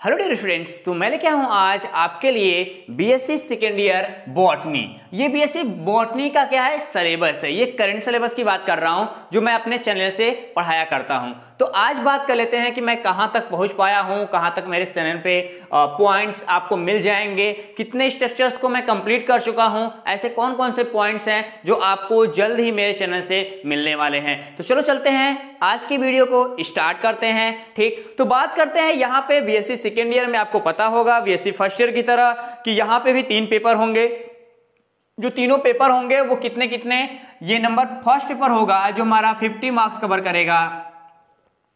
Hello dear students, तो मैं लेके आया हूँ आज आपके लिए बीएससी सेकेंड ईयर बॉटनी। ये बीएससी बॉटनी का क्या है, सिलेबस है। ये करंट सिलेबस की बात कर रहा हूँ जो मैं अपने चैनल से पढ़ाया करता हूँ। तो आज बात कर लेते हैं कि मैं कहाँ तक पहुँच पाया हूँ, कहाँ तक मेरे चैनल पे पॉइंट्स आपको मिल जाएंगे, कितने स्ट्रक्चर्स को मैं कंप्लीट कर चुका हूँ, ऐसे कौन कौन से पॉइंट्स हैं जो आपको जल्द ही मेरे चैनल से मिलने वाले हैं। तो चलो चलते हैं, आज की वीडियो को स्टार्ट करते हैं। ठीक, तो बात करते हैं यहाँ पे बीएससी सेकेंड ईयर में। आपको पता होगा बीएससी फर्स्ट ईयर की तरह कि यहाँ पे भी 3 पेपर होंगे। जो तीनों पेपर होंगे वो कितने कितने, ये नंबर फर्स्ट पेपर होगा जो हमारा 50 मार्क्स कवर करेगा,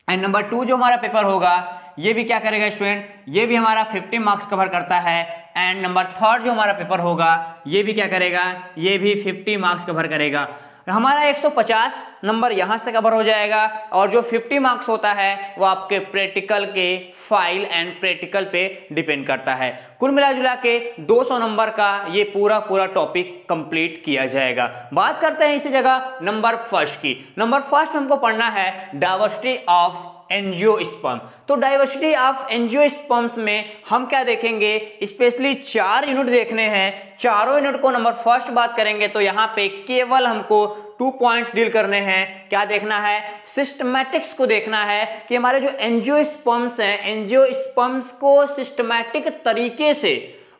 एंड नंबर 2 जो हमारा पेपर होगा ये भी क्या करेगा स्टूडेंट, ये भी हमारा 50 मार्क्स कवर करता है, एंड नंबर 3 जो हमारा पेपर होगा ये भी क्या करेगा, ये भी 50 मार्क्स कवर करेगा। हमारा 150 नंबर यहाँ से कवर हो जाएगा, और जो 50 मार्क्स होता है वो आपके प्रैक्टिकल के फाइल एंड प्रैक्टिकल पे डिपेंड करता है। कुल मिला जुला के 200 नंबर का ये पूरा टॉपिक कंप्लीट किया जाएगा। बात करते हैं इसी जगह नंबर फर्स्ट की। नंबर फर्स्ट हमको पढ़ना है डाइवर्सिटी ऑफ एंजियोस्पर्म। तो डाइवर्सिटी ऑफ एंजियोस्पर्म्स में हम क्या देखेंगे, स्पेशली 4 यूनिट देखने हैं। चारों यूनिट को नंबर फर्स्ट बात करेंगे तो यहाँ पे केवल हमको 2 पॉइंट्स डील करने हैं। क्या देखना है, सिस्टमैटिक्स को देखना है कि हमारे जो एंजियोस्पर्म्स हैं, एंजियोस्पर्म्स को सिस्टमैटिक तरीके से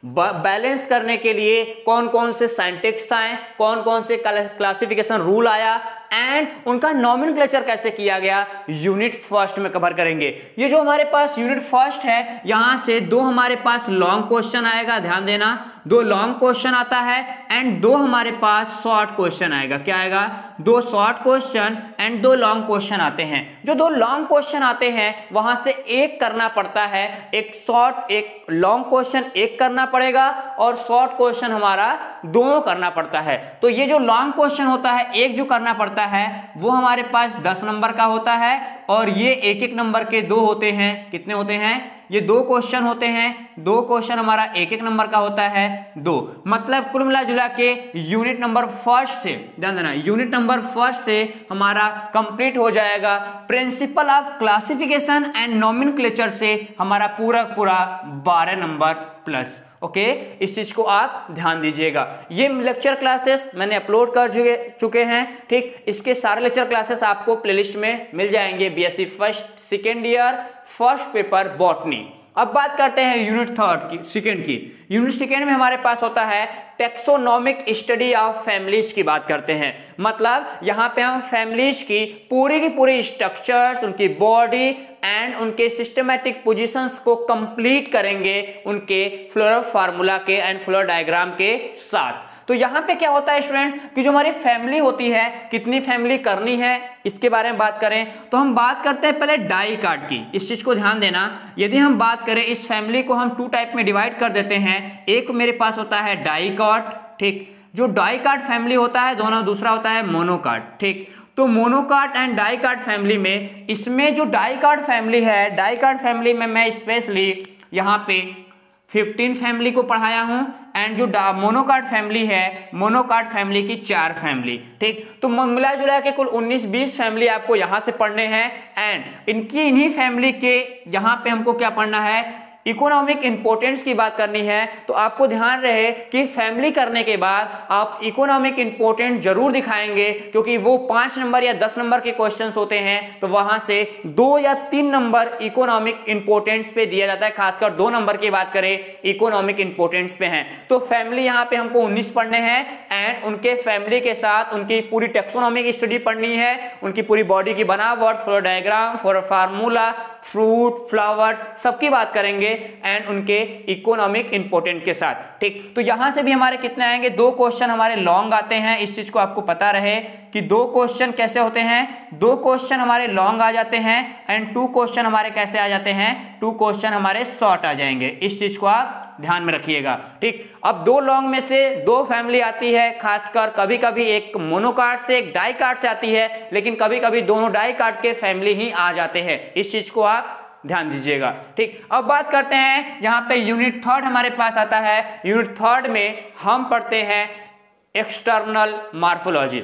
बैलेंस करने के लिए कौन कौन से साइंटिस्ट आए, कौन कौन से क्लासिफिकेशन रूल आया, एंड उनका नॉमेनक्लेचर कैसे किया गया, यूनिट फर्स्ट में कवर करेंगे। ये जो हमारे पास यूनिट फर्स्ट है, यहां से 2 हमारे पास लॉन्ग क्वेश्चन आएगा, ध्यान देना 2 लॉन्ग क्वेश्चन आता है, एंड 2 हमारे पास शॉर्ट क्वेश्चन आएगा। क्या आएगा, 2 short question and 2 long question आते हैं। जो 2 लॉन्ग क्वेश्चन आते हैं वहां से एक करना पड़ता है, एक शॉर्ट एक लॉन्ग क्वेश्चन एक करना पड़ेगा, और शॉर्ट क्वेश्चन हमारा दोनों करना पड़ता है। तो ये जो लॉन्ग क्वेश्चन होता है एक जो करना पड़ता है वो हमारे पास 10 नंबर का होता है, और ये एक नंबर के 2 होते हैं। कितने होते हैं, ये 2 क्वेश्चन होते हैं। 2 क्वेश्चन हमारा एक नंबर का होता है 2। मतलब कुल मिला जुला के यूनिट नंबर फर्स्ट से, ध्यान देना, यूनिट नंबर फर्स्ट से हमारा कंप्लीट हो जाएगा principle of classification and nomenclature से हमारा पूरा 12 नंबर प्लस। ओके, इस चीज को आप ध्यान दीजिएगा। ये लेक्चर क्लासेस मैंने अपलोड कर चुके हैं। ठीक, इसके सारे लेक्चर क्लासेस आपको प्लेलिस्ट में मिल जाएंगे। BSc first second year first paper botany. अब बात करते हैं यूनिट सेकेंड की। यूनिट सेकेंड में हमारे पास होता है टेक्सोनोमिक स्टडी ऑफ फैमिलीज की बात करते हैं। मतलब यहाँ पे हम फैमिलीज की पूरी स्ट्रक्चर्स, उनकी बॉडी एंड उनके सिस्टमैटिक पोजीशंस को कंप्लीट करेंगे उनके फ्लोरल फार्मूला के एंड फ्लोरल डायग्राम के साथ। तो यहाँ पे क्या होता है स्टूडेंट कि जो हमारी फैमिली होती है, कितनी फैमिली करनी है इसके बारे में बात करें तो हम बात करते हैं पहले डाई कार्ड की। इस चीज को ध्यान देना, यदि हम बात करें इस फैमिली को हम 2 टाइप में डिवाइड कर देते हैं। एक मेरे पास होता है डाई कार्ड, ठीक, जो डाई कार्ड फैमिली होता है दोनों, दूसरा होता है मोनोकार्ड। ठीक, तो मोनोकार्ड एंड डाई कार्ड फैमिली में, इसमें जो डाई कार्ड फैमिली है, डाई कार्ड फैमिली में मैं स्पेशली यहाँ पे 15 फैमिली को पढ़ाया हूं, एंड जो मोनोकार्ड फैमिली है, मोनोकार्ड फैमिली की 4 फैमिली। ठीक, तो मिला जुला के कुल 19-20 फैमिली आपको यहां से पढ़ने हैं, एंड इन्हीं फैमिली के यहां पे हमको क्या पढ़ना है, इकोनॉमिक इंपोर्टेंस की बात करनी है। तो आपको ध्यान रहे कि फैमिली करने के बाद आप इकोनॉमिक इंपोर्टेंस जरूर दिखाएंगे, क्योंकि वो 5 नंबर या 10 नंबर के क्वेश्चंस होते हैं, तो वहां से 2 या 3 नंबर इकोनॉमिक इंपोर्टेंस पे दिया जाता है। खासकर 2 नंबर की बात करें इकोनॉमिक इंपोर्टेंस पे हैं। तो फैमिली यहाँ पे हमको 19 पढ़ने हैं, एंड उनके फैमिली के साथ उनकी पूरी टेक्सोनॉमिक स्टडी पढ़नी है, उनकी पूरी बॉडी की बनावट, floor diagram, floor formula, fruit, flowers, सबकी बात करेंगे, एंड उनके इकोनॉमिक इंपोर्टेंट के साथ। ठीक, तो यहां से भी हमारे कितने आएंगे, 2 क्वेश्चन हमारे लॉन्ग आते हैं। इस चीज को आपको पता रहे कि 2 क्वेश्चन कैसे होते हैं, 2 क्वेश्चन हमारे लॉन्ग आ जाते हैं, एंड 2 क्वेश्चन हमारे कैसे आ जाते हैं, 2 क्वेश्चन हमारे शॉर्ट आ जाएंगे। इस चीज को आप ध्यान में रखिएगा। ठीक, अब 2 लॉन्ग में से 2 फैमिली आती है, खासकर कभी कभी एक मोनोकार्ड से एक डाई कार्ड से आती है, लेकिन कभी कभी दोनों डाई कार्ड के फैमिली ही आ जाते हैं। इस चीज को आप ध्यान दीजिएगा। ठीक, अब बात करते हैं यहाँ पे यूनिट 3 हमारे पास आता है। यूनिट 3 में हम पढ़ते हैं एक्सटर्नल मार्फोलॉजी।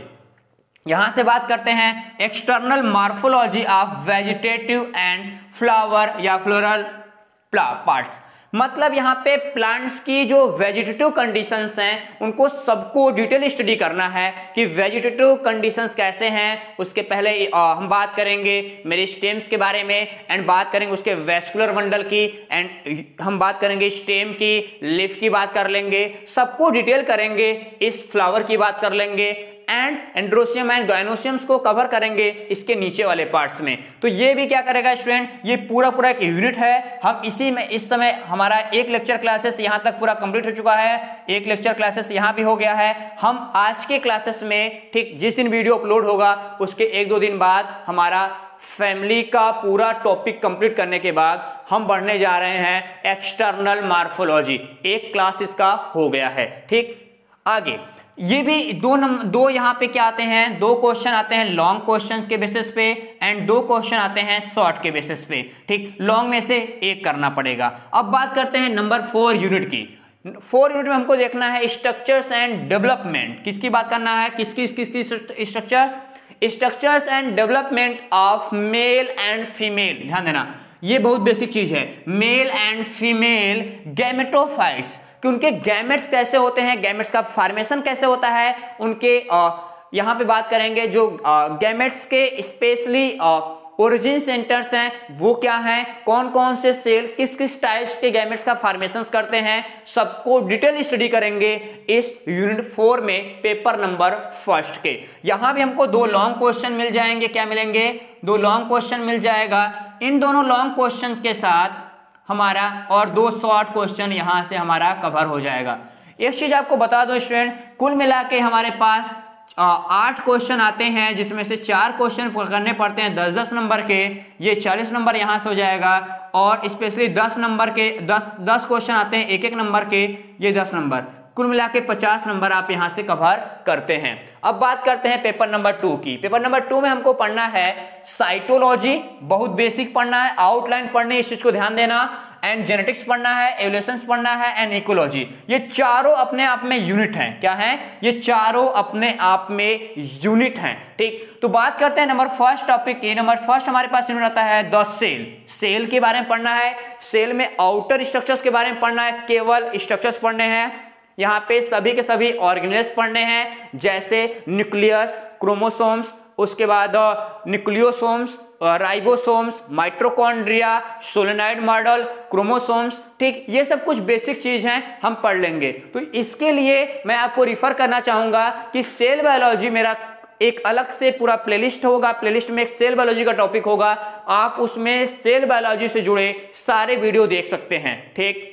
यहां से बात करते हैं external morphology of vegetative and flower या फ्लोरल पार्ट्स, मतलब यहाँ पे प्लांट्स की जो वेजिटेटिव कंडीशंस हैं उनको सबको डिटेल स्टडी करना है कि वेजिटेटिव कंडीशंस कैसे हैं। उसके पहले हम बात करेंगे मेरिस्टेम्स के बारे में एंड बात करेंगे उसके वेस्कुलर बंडल की एंड हम बात करेंगे स्टेम की, लीफ की बात कर लेंगे, सबको डिटेल करेंगे। इस फ्लावर की बात कर लेंगे एंड एंड्रोसियम एंड गायनोसियम्स को कवर करेंगे इसके नीचे वाले पार्ट्स में। तो ये भी क्या करेगा स्टूडेंट, ये पूरा एक यूनिट है। हम इसी में इस समय हमारा एक लेक्चर क्लासेस यहां तक पूरा कंप्लीट हो चुका है, एक लेक्चर क्लासेस यहां भी हो गया है। हम आज के क्लासेस में ठीक जिस दिन वीडियो अपलोड होगा उसके 1-2 दिन बाद हमारा फैमिली का पूरा टॉपिक कंप्लीट करने के बाद हम बढ़ने जा रहे हैं एक्सटर्नल मॉर्फोलॉजी। एक क्लास इसका हो गया है। ठीक, आगे ये भी दो यहाँ पे क्या आते हैं, 2 क्वेश्चन आते हैं लॉन्ग क्वेश्चंस के बेसिस पे एंड 2 क्वेश्चन आते हैं शॉर्ट के बेसिस पे। ठीक, लॉन्ग में से एक करना पड़ेगा। अब बात करते हैं नंबर 4 यूनिट की। 4 यूनिट में हमको देखना है स्ट्रक्चर्स एंड डेवलपमेंट। किसकी बात करना है, किसकी structures and development of male and female. ध्यान देना, ये बहुत बेसिक चीज है। मेल एंड फीमेल गैमेटोफाइट्स कि उनके गैमेट्स कैसे होते हैं, गैमेट्स का फॉर्मेशन कैसे होता है, उनके यहाँ पे बात करेंगे जो गैमेट्स के स्पेशली ओरिजिन सेंटर्स हैं वो क्या हैं, कौन कौन से सेल किस किस टाइप्स के गैमेट्स का फॉर्मेशन करते हैं, सबको डिटेल स्टडी करेंगे इस यूनिट 4 में पेपर नंबर 1 के। यहां भी हमको 2 लॉन्ग क्वेश्चन मिल जाएंगे। क्या मिलेंगे, 2 लॉन्ग क्वेश्चन मिल जाएगा। इन दोनों लॉन्ग क्वेश्चन के साथ हमारा और 2 शॉर्ट क्वेश्चन यहां से हमारा कवर हो जाएगा। एक चीज आपको बता दो स्टूडेंट, कुल मिला के हमारे पास 8 क्वेश्चन आते हैं जिसमें से 4 क्वेश्चन करने पड़ते हैं 10-10 नंबर के। ये 40 नंबर यहां से हो जाएगा और स्पेशली 10 नंबर के 10 क्वेश्चन आते हैं 1-1 नंबर के, ये 10 नंबर, कुल मिला के 50 नंबर आप यहां से कवर करते हैं। अब बात करते हैं पेपर नंबर 2 की। पेपर नंबर 2 में हमको पढ़ना है साइटोलॉजी, बहुत बेसिक पढ़ना है, आउटलाइन पढ़नी है, इस चीज को ध्यान देना। एंड जेनेटिक्स पढ़ना है, एवोल्यूशन पढ़ना है एंड इकोलॉजी। ये चारों अपने आप में यूनिट हैं। क्या हैं, ये चारों अपने आप में यूनिट हैं। ठीक, तो बात करते हैं नंबर 1 टॉपिक की। नंबर 1 हमारे पास यूनिट आता है द सेल। सेल के बारे में पढ़ना है, सेल में आउटर स्ट्रक्चर्स के बारे में पढ़ना है, केवल स्ट्रक्चर्स पढ़ने हैं। यहाँ पे सभी के सभी ऑर्गेनेल्स पढ़ने हैं, जैसे न्यूक्लियस, क्रोमोसोम्स, उसके बाद nucleosomes, ribosomes, mitochondria, solenoid model, chromosomes. ठीक, ये सब कुछ बेसिक चीज हैं, हम पढ़ लेंगे। तो इसके लिए मैं आपको रिफर करना चाहूंगा कि सेल बायोलॉजी मेरा एक अलग से पूरा प्लेलिस्ट होगा, प्लेलिस्ट में एक सेल बायोलॉजी का टॉपिक होगा, आप उसमें सेल बायोलॉजी से जुड़े सारे वीडियो देख सकते हैं। ठीक,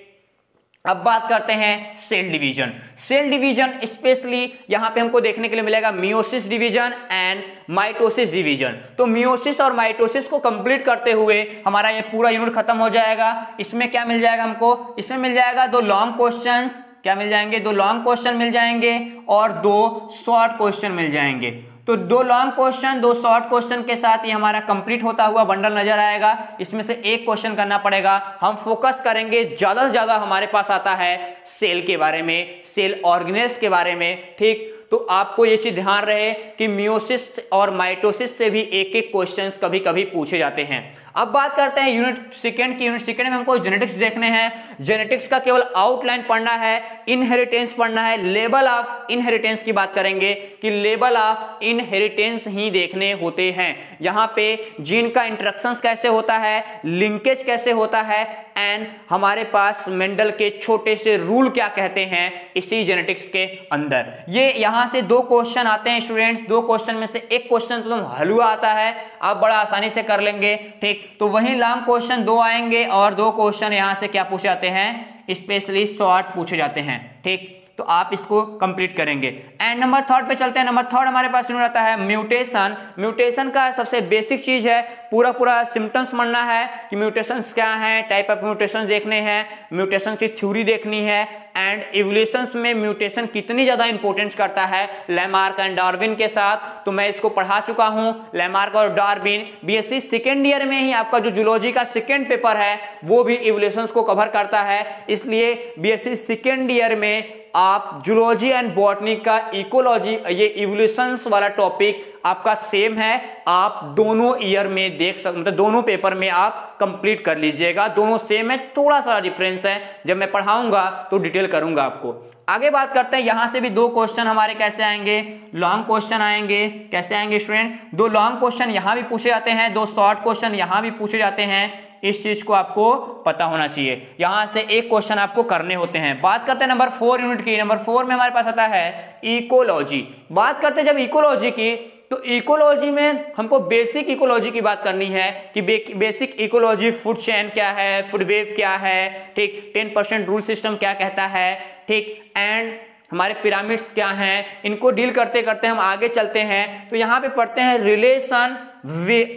अब बात करते हैं cell division. Cell division specially यहां पे हमको देखने के लिए मिलेगा meiosis division and mitosis division. तो मियोसिस और माइटोसिस को कंप्लीट करते हुए हमारा ये पूरा यूनिट खत्म हो जाएगा। इसमें क्या मिल जाएगा हमको, इसमें मिल जाएगा 2 लॉन्ग क्वेश्चंस। क्या मिल जाएंगे, 2 लॉन्ग क्वेश्चन मिल जाएंगे और 2 शॉर्ट क्वेश्चन मिल जाएंगे। तो 2 लॉन्ग क्वेश्चन 2 शॉर्ट क्वेश्चन के साथ ये हमारा कंप्लीट होता हुआ बंडल नजर आएगा। इसमें से एक क्वेश्चन करना पड़ेगा। हम फोकस करेंगे, ज्यादा से ज्यादा हमारे पास आता है सेल के बारे में, सेल ऑर्गेनेल्स के बारे में। ठीक, तो आपको ये चीज ध्यान रहे कि मियोसिस और माइटोसिस से भी एक-एक क्वेश्चंस कभी कभी पूछे जाते हैं। अब बात करते हैं यूनिट सेकंड की। यूनिट सेकंड में हमको जेनेटिक्स देखने हैं। जेनेटिक्स का केवल आउटलाइन पढ़ना है, इनहेरिटेंस पढ़ना है, लेवल ऑफ इनहेरिटेंस की बात करेंगे कि लेवल ऑफ इनहेरिटेंस ही देखने होते हैं। यहाँ पे जीन का इंटरेक्शंस कैसे होता है, लिंकेज कैसे होता है एंड हमारे पास मेंडल के छोटे से रूल क्या कहते हैं इसी जेनेटिक्स के अंदर। ये यहां से 2 क्वेश्चन आते हैं स्टूडेंट्स। 2 क्वेश्चन में से एक क्वेश्चन तो हलवा आता है, आप बड़ा आसानी से कर लेंगे। ठीक, तो वही लॉन्ग क्वेश्चन 2 आएंगे और 2 क्वेश्चन यहां से क्या पूछे जाते हैं, स्पेशली शॉर्ट पूछे जाते हैं। ठीक, तो आप इसको कंप्लीट करेंगे। एंड नंबर 3 पे चलते हैं। नंबर 3 हमारे पास यूनिट आता है म्यूटेशन। म्यूटेशन का सबसे बेसिक चीज है, पूरा सिम्टम्स पढ़ना है कि म्यूटेशंस क्या हैं, टाइप ऑफ म्यूटेशन देखने हैं, म्यूटेशन की थ्योरी देखनी है एंड इवोल्यूशंस में म्यूटेशन कितनी ज्यादा इंपॉर्टेंस करता है लैमार्क एंड डार्विन के साथ। तो मैं इसको पढ़ा चुका हूं, लैमार्क और डार्विन। बीएससी सेकेंड ईयर में ही आपका जो जूलॉजी का सेकेंड पेपर है वो भी इवोल्यूशंस को कवर करता है। इसलिए बीएससी सेकेंड ईयर में आप जूलॉजी एंड बॉटनी का इकोलॉजी, ये इवोल्यूशंस वाला टॉपिक आपका सेम है। आप दोनों ईयर में देख सकते, मतलब दोनों पेपर में आप कंप्लीट कर लीजिएगा। दोनों सेम है, थोड़ा सा डिफरेंस है, जब मैं पढ़ाऊंगा तो डिटेल करूंगा आपको। आगे बात करते हैं, यहां से भी दो क्वेश्चन हमारे कैसे आएंगे, लॉन्ग क्वेश्चन आएंगे। कैसे आएंगे स्टूडेंट, दो लॉन्ग क्वेश्चन यहां भी पूछे जाते हैं, दो शॉर्ट क्वेश्चन यहां भी पूछे जाते हैं। इस चीज को आपको पता होना चाहिए। यहां से एक क्वेश्चन आपको करने होते हैं। बात करते हैं नंबर 4 यूनिट की। नंबर 4 में हमारे पास आता है इकोलॉजी। बात करते हैं जब इकोलॉजी की, तो इकोलॉजी में हमको बेसिक इकोलॉजी की बात करनी है कि बेसिक इकोलॉजी, फूड चेन क्या है, फूड वेव क्या है, ठीक, 10% रूल सिस्टम क्या कहता है, ठीक, एंड हमारे पिरामिड्स क्या हैं। इनको डील करते करते हम आगे चलते हैं। तो यहाँ पे पढ़ते हैं रिलेशन विथ,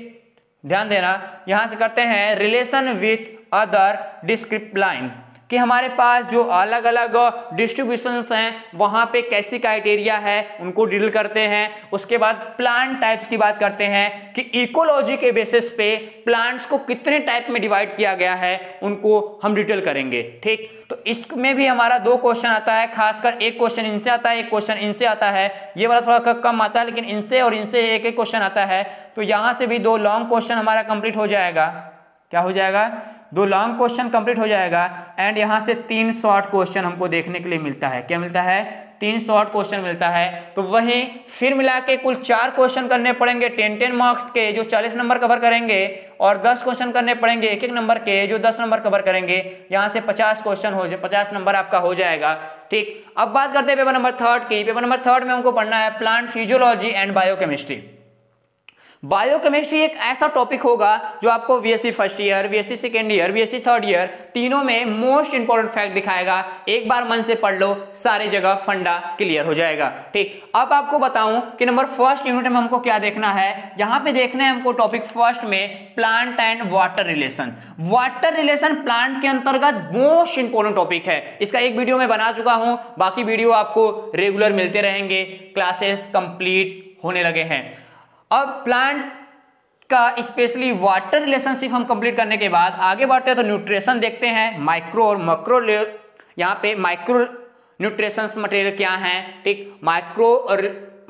ध्यान देना, यहां से करते हैं रिलेशन विथ अदर डिस्क्रिप्लाइन, कि हमारे पास जो अलग अलग डिस्ट्रीब्यूशंस हैं वहां पे कैसी क्राइटेरिया है उनको डील करते हैं। उसके बाद प्लांट टाइप्स की बात करते हैं कि इकोलॉजी के बेसिस पे प्लांट्स को कितने टाइप में डिवाइड किया गया है, उनको हम डिटेल करेंगे, ठीक। तो इसमें भी हमारा दो क्वेश्चन आता है, खासकर एक क्वेश्चन इनसे आता है, एक क्वेश्चन इनसे आता है। ये वाला थोड़ा कम आता है, लेकिन इनसे और इनसे एक एक क्वेश्चन आता है। तो यहां से भी दो लॉन्ग क्वेश्चन हमारा कंप्लीट हो जाएगा। क्या हो जाएगा, दो लॉन्ग क्वेश्चन कंप्लीट हो जाएगा। एंड यहां से 3 शॉर्ट क्वेश्चन हमको देखने के लिए मिलता है। क्या मिलता है, 3 शॉर्ट क्वेश्चन मिलता है। तो वही फिर मिला के कुल 4 क्वेश्चन करने पड़ेंगे 10-10 मार्क्स के, जो 40 नंबर कवर करेंगे, और 10 क्वेश्चन करने पड़ेंगे 1-1 नंबर के, जो 10 नंबर कवर करेंगे। यहां से 50 क्वेश्चन हो जाए, 50 नंबर आपका हो जाएगा, ठीक। अब बात करते हैं पेपर नंबर 3 की। पेपर नंबर 3 में हमको पढ़ना है plant physiology and biochemistry. Biochemistry एक ऐसा टॉपिक होगा जो आपको BSc first year, BSc second year, BSc third year तीनों में मोस्ट इंपॉर्टेंट फैक्ट दिखाएगा। एक बार मन से पढ़ लो, सारे जगह फंडा क्लियर हो जाएगा, ठीक। अब आपको बताऊं कि नंबर 1 यूनिट में हमको क्या देखना है। यहां पे देखना है हमको टॉपिक 1 में plant and water relation. Water relation plant के अंतर्गत मोस्ट इंपॉर्टेंट टॉपिक है। इसका एक वीडियो मैं बना चुका हूं, बाकी वीडियो आपको रेगुलर मिलते रहेंगे, क्लासेस कंप्लीट होने लगे हैं। अब प्लांट का स्पेशली वाटर रिलेशनशिप हम कंप्लीट करने के बाद आगे बढ़ते हैं तो न्यूट्रिशन देखते हैं, माइक्रो और मैक्रो। यहाँ पे माइक्रो न्यूट्रिशंस मटेरियल क्या हैं, ठीक। माइक्रो और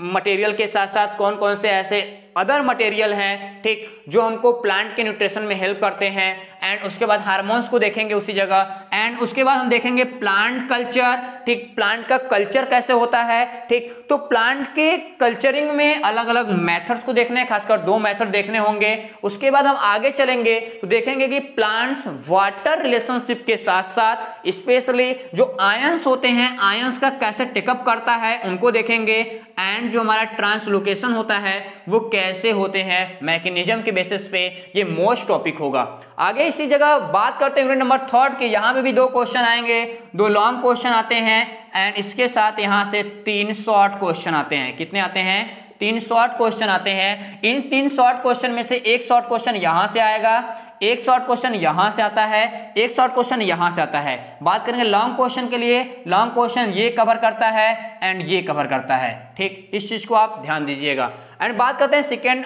मटेरियल के साथ साथ कौन कौन से ऐसे अदर मटेरियल हैं, ठीक, जो हमको प्लांट के न्यूट्रिशन में हेल्प करते हैं। एंड उसके बाद हार्मोन्स को देखेंगे उसी जगह। एंड उसके बाद हम देखेंगे प्लांट कल्चर, ठीक, प्लांट का कल्चर कैसे होता है, ठीक। तो प्लांट के कल्चरिंग में अलग अलग मेथड्स को देखने हैं, खासकर 2 मेथड देखने होंगे। उसके बाद हम आगे चलेंगे तो देखेंगे कि प्लांट्स वाटर रिलेशनशिप के साथ साथ स्पेशली जो आयंस होते हैं, आयंस का कैसे टेकअप करता है उनको देखेंगे। एंड जो हमारा ट्रांसलोकेशन होता है वो कैसे होते हैं, मैकेनिज्म के बेसिस पे ये मोस्ट टॉपिक होगा। आगे इसी जगह बात करते हैं यूनिट नंबर 3 की। यहां पे भी 2 क्वेश्चन आएंगे, 2 लॉन्ग क्वेश्चन आते हैं एंड इसके साथ यहां से 3 शॉर्ट क्वेश्चन आते हैं। कितने आते हैं, 3 शॉर्ट क्वेश्चन आते हैं। इन 3 शॉर्ट क्वेश्चन में से एक शॉर्ट क्वेश्चन यहां से आएगा, एक शॉर्ट क्वेश्चन यहां से आता है, एक शॉर्ट क्वेश्चन यहां से आता है। बात करेंगे लॉन्ग क्वेश्चन के लिए, लॉन्ग क्वेश्चन ये कवर करता है एंड ये कवर करता है, ठीक। इस चीज को आप ध्यान दीजिएगा। एंड बात करते हैं सेकेंड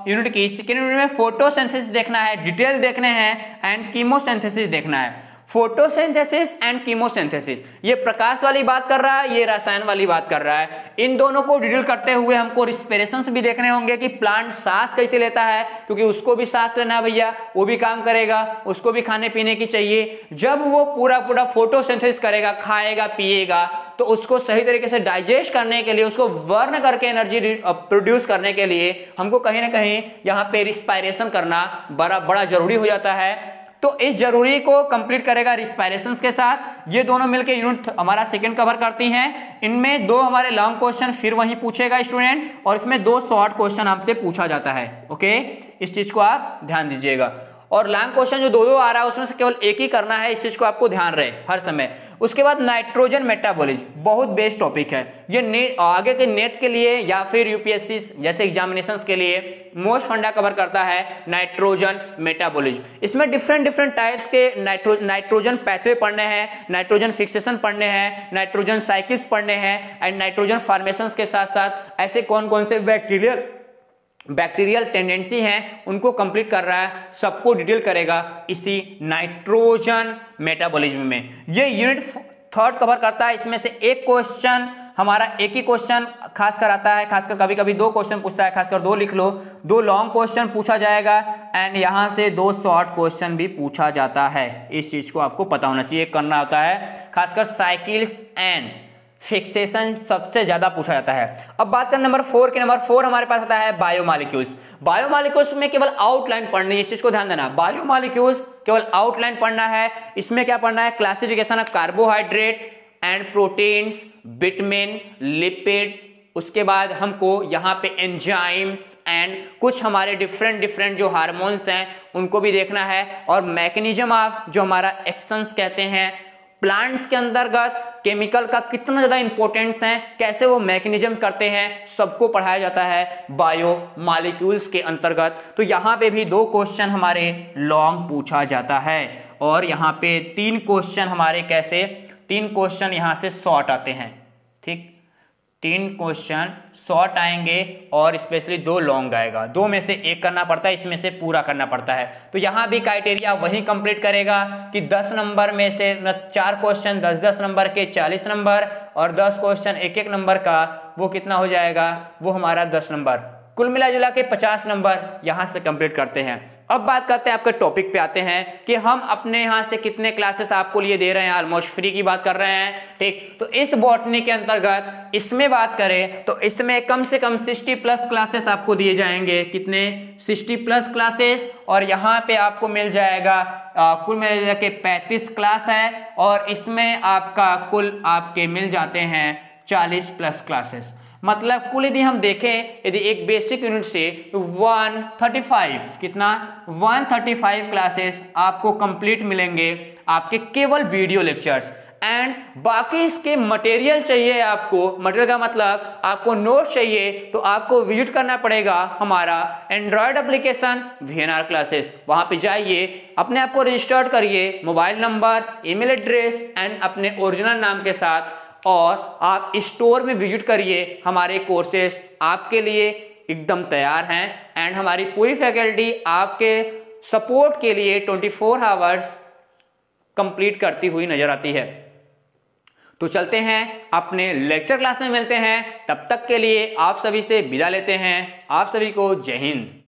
यूनिट की। सेकेंड यूनिट में फोटोसिंथेसिस देखना है, डिटेल देखने हैं एंड कीमोसिंथेसिस देखना है। फोटोसिंथेसिस एंड कीमोसिंथेसिस, ये प्रकाश वाली बात कर रहा है, ये रसायन वाली बात कर रहा है। इन दोनों को डिटेल करते हुए हमको रिस्पिरेशंस भी देखने होंगे कि प्लांट सांस कैसे लेता है, क्योंकि उसको भी सांस लेना है भैया, वो भी काम करेगा, उसको भी खाने पीने की चाहिए। जब वो पूरा पूरा फोटोसिंथेसिस करेगा, खाएगा पिएगा, तो उसको सही तरीके से डाइजेस्ट करने के लिए, उसको बर्न करके एनर्जी प्रोड्यूस करने के लिए हमको कहीं ना कहीं यहाँ पे रिस्पायरेशन करना बड़ा जरूरी हो जाता है। तो इस जरूरी को कंप्लीट करेगा रिस्पायरेशंस के साथ। ये दोनों मिलकर यूनिट हमारा सेकंड कवर करती हैं। इनमें 2 हमारे लॉन्ग क्वेश्चन फिर वहीं पूछेगा स्टूडेंट, और इसमें 2 शॉर्ट क्वेश्चन आपसे पूछा जाता है, ओके। इस चीज को आप ध्यान दीजिएगा। और लॉन्ग क्वेश्चन जो 2-2 आ रहा है उसमें से केवल एक ही करना है, इस चीज को आपको ध्यान रहे हर समय। उसके बाद नाइट्रोजन मेटाबॉलिज्म, बहुत बेस्ट टॉपिक है ये। नेट आगे के नेट के लिए या फिर यूपीएससी जैसे एग्जामिनेशंस के लिए मोस्ट फंडा कवर करता है नाइट्रोजन मेटाबॉलिज्म। इसमें डिफरेंट टाइप्स के नाइट्रोजन पैथवे पढ़ने हैं, नाइट्रोजन फिक्सेशन पढ़ने हैं, नाइट्रोजन साइकिल्स पढ़ने हैं एंड नाइट्रोजन फॉर्मेशंस के साथ साथ ऐसे कौन कौन से बैक्टीरियल टेंडेंसी हैं उनको कंप्लीट कर रहा है, सबको डिटेल करेगा इसी नाइट्रोजन मेटाबॉलिज्म में। ये यूनिट 3 कवर करता है। इसमें से एक क्वेश्चन हमारा, एक ही क्वेश्चन खासकर आता है, खासकर कभी कभी 2 क्वेश्चन पूछता है, खासकर 2 लिख लो। 2 लॉन्ग क्वेश्चन पूछा जाएगा एंड यहाँ से 2 शॉर्ट क्वेश्चन भी पूछा जाता है। इस चीज को आपको पता होना चाहिए, करना होता है। खासकर साइकिल्स एंड फिक्सेशन सबसे ज्यादा पूछा जाता है। अब बात करें नंबर 4 की। नंबर 4 हमारे पास आता है बायोमॉलिक्यूल्स। बायोमॉलिक्यूल्स में केवल आउटलाइन पढ़नी है, इस चीज को ध्यान देना। बायोमॉलिक्यूल्स केवल आउटलाइन पढ़ना है। इसमें क्या पढ़ना है? Classification of carbohydrate and proteins, vitamin, lipid, उसके बाद हमको यहाँ पे एंजाइम्स एंड कुछ हमारे डिफरेंट जो हार्मोन्स हैं उनको भी देखना है, और मैकेनिज्म ऑफ जो हमारा एक्शंस कहते हैं प्लांट्स के अंतर्गत केमिकल का कितना ज्यादा इंपॉर्टेंस है, कैसे वो मैकेनिज्म करते हैं, सबको पढ़ाया जाता है बायोमॉलिक्यूल्स के अंतर्गत। तो यहाँ पे भी 2 क्वेश्चन हमारे लॉन्ग पूछा जाता है, और यहाँ पे 3 क्वेश्चन हमारे कैसे 3 क्वेश्चन यहाँ से शॉर्ट आते हैं। ठीक, 3 क्वेश्चन शॉर्ट आएंगे और स्पेशली 2 लॉन्ग आएगा। 2 में से 1 करना पड़ता है, इसमें से पूरा करना पड़ता है। तो यहाँ भी क्राइटेरिया वही कंप्लीट करेगा कि 10 नंबर में से 4 क्वेश्चन 10-10 नंबर के 40 नंबर, और 10 क्वेश्चन 1-1 नंबर का वो कितना हो जाएगा? वो हमारा 10 नंबर। कुल मिला जुला के 50 नंबर यहाँ से कंप्लीट करते हैं। अब बात करते हैं आपके टॉपिक पे आते हैं कि हम अपने यहाँ से कितने क्लासेस आपको लिए दे रहे हैं। ऑलमोस्ट फ्री की बात कर रहे हैं। ठीक, तो इस बॉटनी के अंतर्गत इसमें बात करें तो इसमें कम से कम 60+ क्लासेस आपको दिए जाएंगे। कितने? 60+ क्लासेस। और यहाँ पे आपको मिल जाएगा कुल मिला के 35 क्लास है, और इसमें आपका कुल आपके मिल जाते हैं 40+ क्लासेस। मतलब कुल यदि हम देखें, यदि एक बेसिक यूनिट से 135 कितना 135 क्लासेस आपको कंप्लीट मिलेंगे आपके केवल वीडियो लेक्चर्स। एंड बाकी इसके मटेरियल चाहिए आपको, मटेरियल का मतलब आपको नोट्स चाहिए, तो आपको विजिट करना पड़ेगा हमारा एंड्रॉयड एप्लीकेशन VNR क्लासेस। वहां पे जाइए, अपने आप को रजिस्टर्ड करिए, mobile number, email address and अपने ओरिजिनल नाम के साथ, और आप स्टोर में विजिट करिए। हमारे कोर्सेस आपके लिए एकदम तैयार हैं, एंड हमारी पूरी फैकल्टी आपके सपोर्ट के लिए 24 आवर्स कंप्लीट करती हुई नजर आती है। तो चलते हैं अपने लेक्चर क्लास में मिलते हैं। तब तक के लिए आप सभी से विदा लेते हैं। आप सभी को जय हिंद।